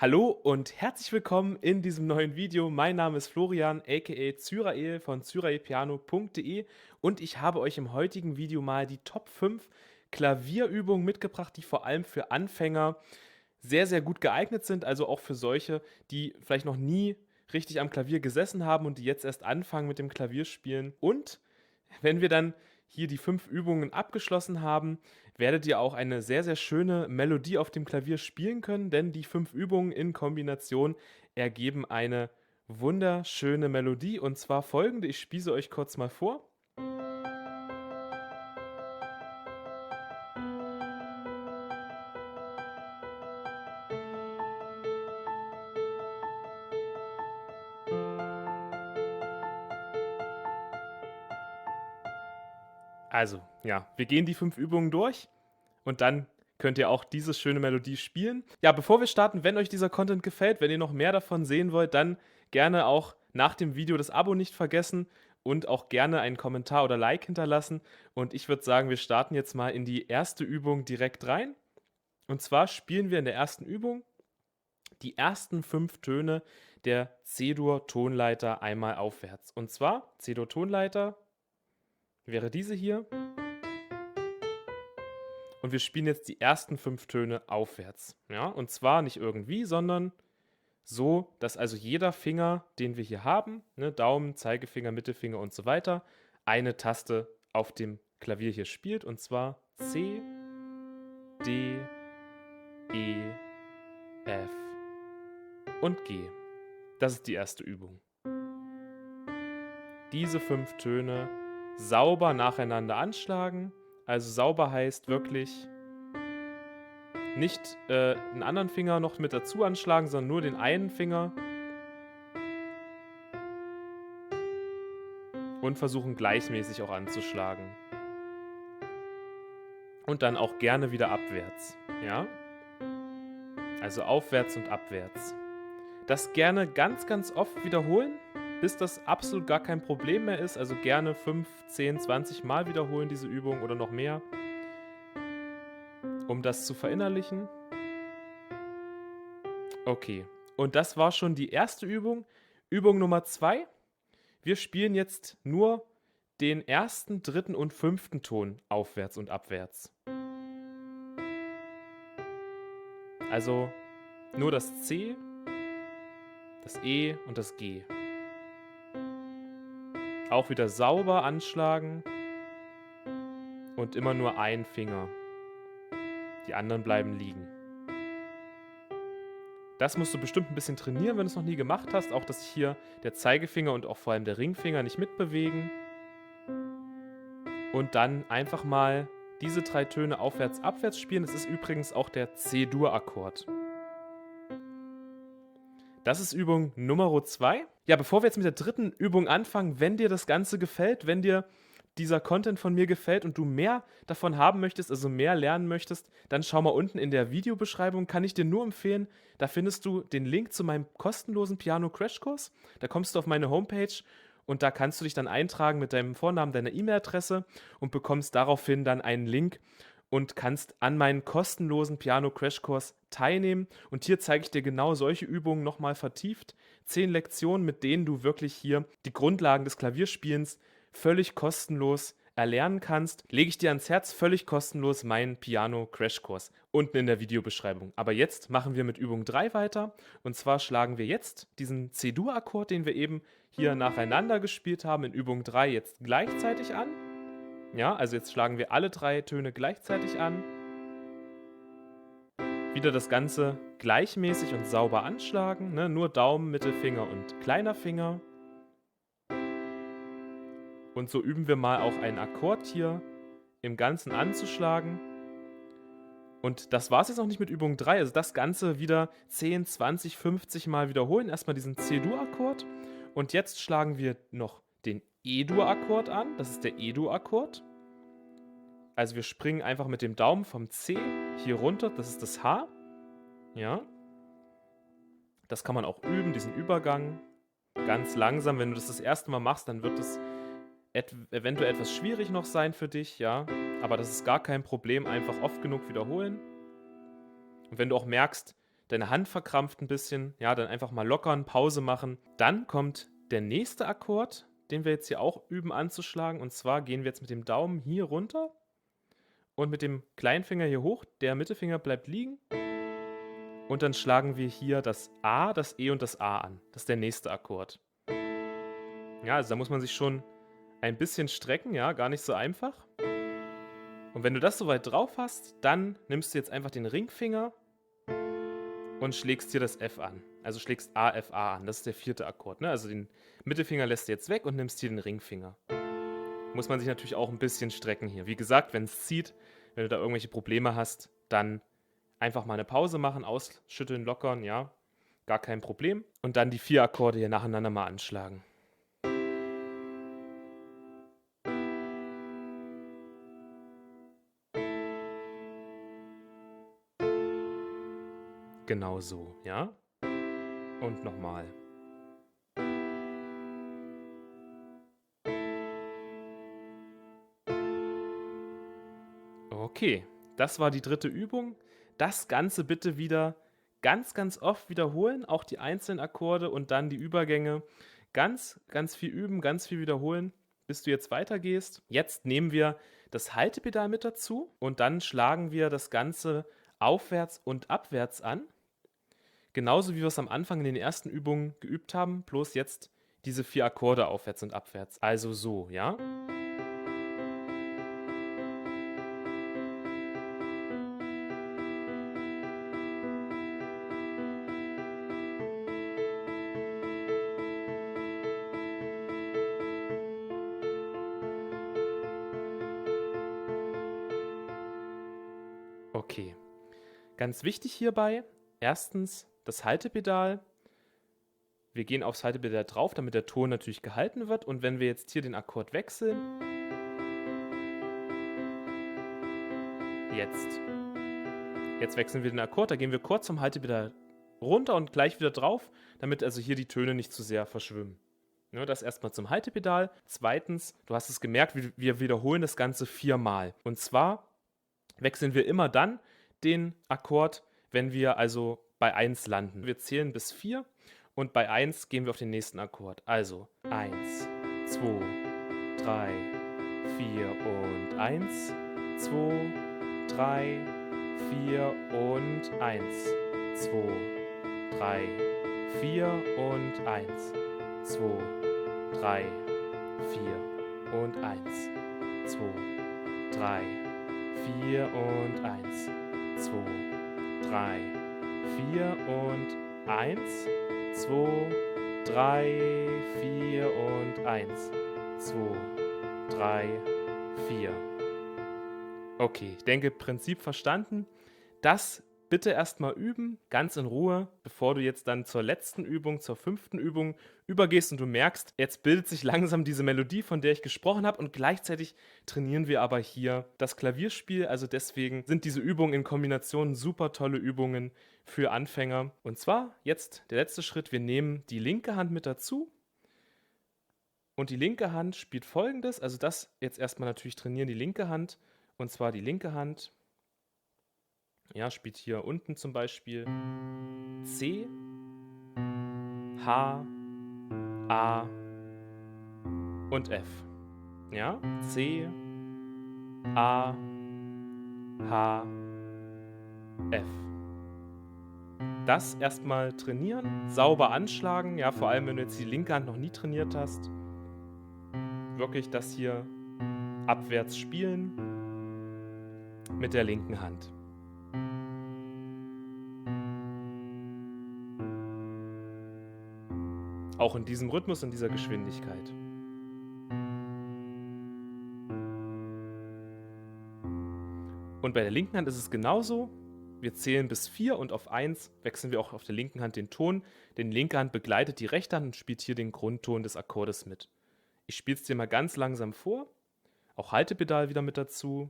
Hallo und herzlich willkommen in diesem neuen Video. Mein Name ist Florian, aka Zyrael von cyraelpiano.de und ich habe euch im heutigen Video mal die Top 5 Klavierübungen mitgebracht, die vor allem für Anfänger sehr, sehr gut geeignet sind, also auch für solche, die vielleicht noch nie richtig am Klavier gesessen haben und die jetzt erst anfangen mit dem Klavierspielen. Und wenn wir dann hier die 5 Übungen abgeschlossen haben, werdet ihr auch eine sehr, sehr schöne Melodie auf dem Klavier spielen können, denn die 5 Übungen in Kombination ergeben eine wunderschöne Melodie und zwar folgende. Ich spiele sie euch kurz mal vor. Also, ja, wir gehen die 5 Übungen durch und dann könnt ihr auch diese schöne Melodie spielen. Ja, bevor wir starten, wenn euch dieser Content gefällt, wenn ihr noch mehr davon sehen wollt, dann gerne auch nach dem Video das Abo nicht vergessen und auch gerne einen Kommentar oder Like hinterlassen. Und ich würde sagen, wir starten jetzt mal in die erste Übung direkt rein. Und zwar spielen wir in der ersten Übung die ersten 5 Töne der C-Dur-Tonleiter einmal aufwärts. Und zwar C-Dur-Tonleiter wäre diese hier. Und wir spielen jetzt die ersten 5 Töne aufwärts. Ja? Und zwar nicht irgendwie, sondern so, dass also jeder Finger, den wir hier haben, ne, Daumen, Zeigefinger, Mittelfinger und so weiter, eine Taste auf dem Klavier hier spielt. Und zwar C, D, E, F und G. Das ist die erste Übung. Diese 5 Töne sauber nacheinander anschlagen. Also sauber heißt wirklich nicht einen anderen Finger noch mit dazu anschlagen, sondern nur den einen Finger und versuchen gleichmäßig auch anzuschlagen. Und dann auch gerne wieder abwärts, ja? Also aufwärts und abwärts. Das gerne ganz, ganz oft wiederholen, bis das absolut gar kein Problem mehr ist. Also gerne 5, 10, 20 Mal wiederholen diese Übung oder noch mehr, um das zu verinnerlichen. Okay, und das war schon die erste Übung. Übung Nummer 2. Wir spielen jetzt nur den ersten, dritten und fünften Ton aufwärts und abwärts. Also nur das C, das E und das G. Auch wieder sauber anschlagen und immer nur ein Finger. Die anderen bleiben liegen. Das musst du bestimmt ein bisschen trainieren, wenn du es noch nie gemacht hast. Auch, dass sich hier der Zeigefinger und auch vor allem der Ringfinger nicht mitbewegen. Und dann einfach mal diese 3 Töne aufwärts, abwärts spielen. Das ist übrigens auch der C-Dur-Akkord. Das ist Übung Nummer 2. Ja, bevor wir jetzt mit der dritten Übung anfangen, wenn dir das Ganze gefällt, wenn dir dieser Content von mir gefällt und du mehr davon haben möchtest, also mehr lernen möchtest, dann schau mal unten in der Videobeschreibung, kann ich dir nur empfehlen, da findest du den Link zu meinem kostenlosen Piano-Crashkurs. Da kommst du auf meine Homepage und da kannst du dich dann eintragen mit deinem Vornamen, deiner E-Mail-Adresse und bekommst daraufhin dann einen Link und kannst an meinen kostenlosen Piano-Crashkurs teilnehmen. Und hier zeige ich dir genau solche Übungen nochmal vertieft. 10 Lektionen, mit denen du wirklich hier die Grundlagen des Klavierspielens völlig kostenlos erlernen kannst. Lege ich dir ans Herz, völlig kostenlos meinen Piano-Crashkurs unten in der Videobeschreibung. Aber jetzt machen wir mit Übung 3 weiter. Und zwar schlagen wir jetzt diesen C-Dur-Akkord, den wir eben hier nacheinander gespielt haben, in Übung 3 jetzt gleichzeitig an. Ja, also jetzt schlagen wir alle 3 Töne gleichzeitig an. Wieder das Ganze gleichmäßig und sauber anschlagen, ne? Nur Daumen, Mittelfinger und kleiner Finger. Und so üben wir mal auch einen Akkord hier im Ganzen anzuschlagen. Und das war es jetzt noch nicht mit Übung 3, also das Ganze wieder 10, 20, 50 Mal wiederholen. Erstmal diesen C-Dur-Akkord und jetzt schlagen wir noch den E-Dur-Akkord an, das ist der E-Dur-Akkord. Also wir springen einfach mit dem Daumen vom C hier runter, das ist das H. Ja. Das kann man auch üben, diesen Übergang. Ganz langsam, wenn du das erste Mal machst, dann wird es eventuell etwas schwierig noch sein für dich, ja. Aber das ist gar kein Problem, einfach oft genug wiederholen. Und wenn du auch merkst, deine Hand verkrampft ein bisschen, ja, dann einfach mal lockern, Pause machen. Dann kommt der nächste Akkord, den wir jetzt hier auch üben anzuschlagen. Und zwar gehen wir jetzt mit dem Daumen hier runter und mit dem kleinen Finger hier hoch. Der Mittelfinger bleibt liegen. Und dann schlagen wir hier das A, das E und das A an. Das ist der nächste Akkord. Ja, also da muss man sich schon ein bisschen strecken, ja, gar nicht so einfach. Und wenn du das soweit drauf hast, dann nimmst du jetzt einfach den Ringfinger und schlägst hier das F an. Also schlägst A, F, A an. Das ist der 4. Akkord, ne? Also den Mittelfinger lässt du jetzt weg und nimmst hier den Ringfinger. Muss man sich natürlich auch ein bisschen strecken hier. Wie gesagt, wenn es zieht, wenn du da irgendwelche Probleme hast, dann einfach mal eine Pause machen, ausschütteln, lockern, ja. Gar kein Problem. Und dann die 4 Akkorde hier nacheinander mal anschlagen. Genau so, ja? Und nochmal. Okay, das war die 3. Übung. Das Ganze bitte wieder ganz, ganz oft wiederholen, auch die einzelnen Akkorde und dann die Übergänge. Ganz, ganz viel üben, ganz viel wiederholen, bis du jetzt weitergehst. Jetzt nehmen wir das Haltepedal mit dazu und dann schlagen wir das Ganze aufwärts und abwärts an. Genauso wie wir es am Anfang in den ersten Übungen geübt haben, bloß jetzt diese 4 Akkorde aufwärts und abwärts. Also so, ja? Okay. Ganz wichtig hierbei, erstens das Haltepedal. Wir gehen aufs Haltepedal drauf, damit der Ton natürlich gehalten wird. Und wenn wir jetzt hier den Akkord wechseln, jetzt wechseln wir den Akkord, da gehen wir kurz vom Haltepedal runter und gleich wieder drauf, damit also hier die Töne nicht zu sehr verschwimmen. Ja, das erstmal zum Haltepedal. Zweitens, du hast es gemerkt, wir wiederholen das Ganze 4-mal. Und zwar wechseln wir immer dann den Akkord, wenn wir also bei 1 landen. Wir zählen bis 4 und bei 1 gehen wir auf den nächsten Akkord. Also 1, 2, 3, 4 und 1, 2, 3, 4 und 1, 2, 3, 4 und 1, 2, 3, 4 und 1, 2, 3, 4 und 1, 2, 3, 4 und 1, 2, 3, 4 und 1, 2, 3, 4. Okay, ich denke, Prinzip verstanden. Das bitte erstmal üben, ganz in Ruhe, bevor du jetzt dann zur letzten Übung, zur 5. Übung übergehst und du merkst, jetzt bildet sich langsam diese Melodie, von der ich gesprochen habe, und gleichzeitig trainieren wir aber hier das Klavierspiel. Also deswegen sind diese Übungen in Kombination super tolle Übungen für Anfänger. Und zwar jetzt der letzte Schritt, wir nehmen die linke Hand mit dazu. Und die linke Hand spielt Folgendes, also das jetzt erstmal natürlich trainieren, die linke Hand, und zwar die linke Hand, ja, spielt hier unten zum Beispiel C, H, A und F. Ja, C, A, H, F. Das erstmal trainieren, sauber anschlagen, ja, vor allem wenn du jetzt die linke Hand noch nie trainiert hast. Wirklich das hier abwärts spielen mit der linken Hand. Auch in diesem Rhythmus und dieser Geschwindigkeit. Und bei der linken Hand ist es genauso. Wir zählen bis 4 und auf 1 wechseln wir auch auf der linken Hand den Ton. Denn die linke Hand begleitet die rechte Hand und spielt hier den Grundton des Akkordes mit. Ich spiele es dir mal ganz langsam vor. Auch Haltepedal wieder mit dazu.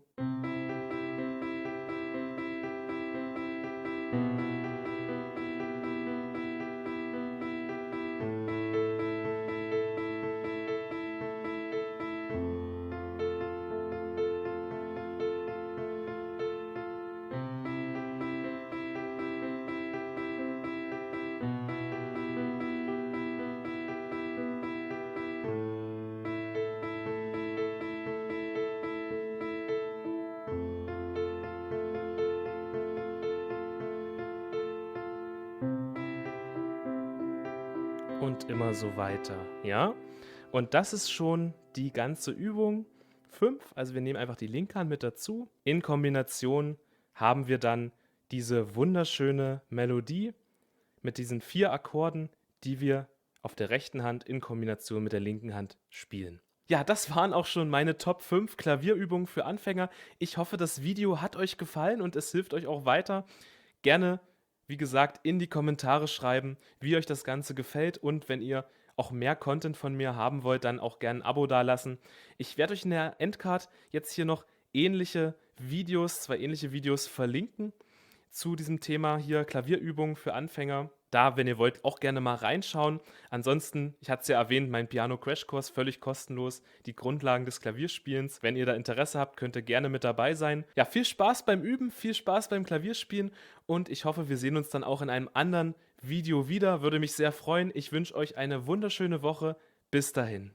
und immer so weiter, ja? Und das ist schon die ganze Übung 5. Also wir nehmen einfach die linke Hand mit dazu. In Kombination haben wir dann diese wunderschöne Melodie mit diesen 4 Akkorden, die wir auf der rechten Hand in Kombination mit der linken Hand spielen. Ja, das waren auch schon meine Top 5 Klavierübungen für Anfänger. Ich hoffe, das Video hat euch gefallen und es hilft euch auch weiter. Gerne, wie gesagt, in die Kommentare schreiben, wie euch das Ganze gefällt, und wenn ihr auch mehr Content von mir haben wollt, dann auch gerne ein Abo dalassen. Ich werde euch in der Endcard jetzt hier noch ähnliche Videos, 2 ähnliche Videos verlinken zu diesem Thema hier Klavierübungen für Anfänger. Da, wenn ihr wollt, auch gerne mal reinschauen. Ansonsten, ich hatte es ja erwähnt, mein Piano-Crashkurs völlig kostenlos, die Grundlagen des Klavierspielens. Wenn ihr da Interesse habt, könnt ihr gerne mit dabei sein. Ja, viel Spaß beim Üben, viel Spaß beim Klavierspielen, und ich hoffe, wir sehen uns dann auch in einem anderen Video wieder. Würde mich sehr freuen. Ich wünsche euch eine wunderschöne Woche. Bis dahin.